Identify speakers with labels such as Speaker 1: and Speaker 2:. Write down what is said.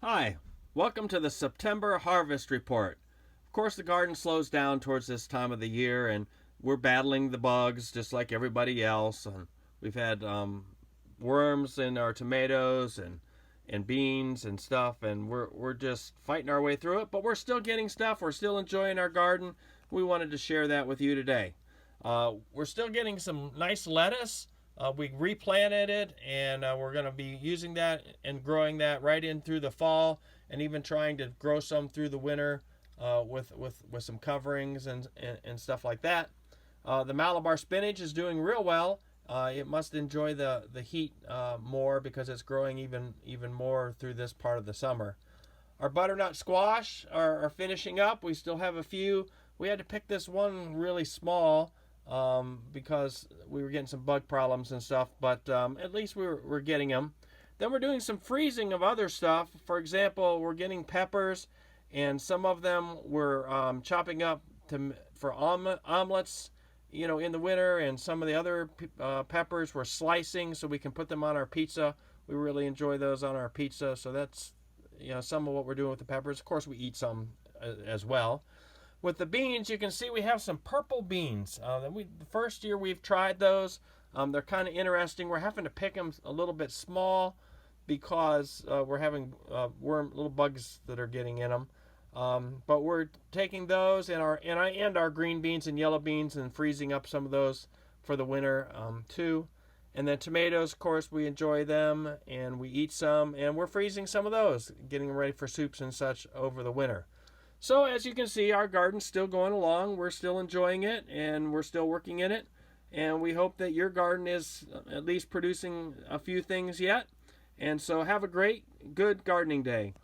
Speaker 1: Hi, welcome to the September Harvest Report. Of course, the garden slows down towards this time of the year, and we're battling the bugs just like everybody else. And we've had worms in our tomatoes and beans and stuff, and we're just fighting our way through it. But we're still getting stuff. We're still enjoying our garden. We wanted to share that with you today. We're still getting some nice lettuce. We replanted it, and we're going to be using that and growing that right in through the fall, and even trying to grow some through the winter with some coverings and stuff like that. The Malabar spinach is doing real well. It must enjoy the heat more because it's growing even more through this part of the summer. Our butternut squash are finishing up. We still have a few. We had to pick this one really small because we were getting some bug problems and stuff, but at least we're getting them. Then we're doing some freezing of other stuff. For example, we're getting peppers, and some of them we're chopping up for omelets, in the winter, and some of the other peppers we're slicing so we can put them on our pizza. We really enjoy those on our pizza, so that's some of what we're doing with the peppers. Of course, we eat some as well. With the beans, you can see we have some purple beans. The first year we've tried those. They're kind of interesting. We're having to pick them a little bit small because we're having little bugs that are getting in them. But we're taking those and our green beans and yellow beans and freezing up some of those for the winter too. And then tomatoes, of course, we enjoy them and we eat some, and we're freezing some of those, getting them ready for soups and such over the winter. So as you can see, our garden's still going along. We're still enjoying it, and we're still working in it. And we hope that your garden is at least producing a few things yet. And so have a great, good gardening day.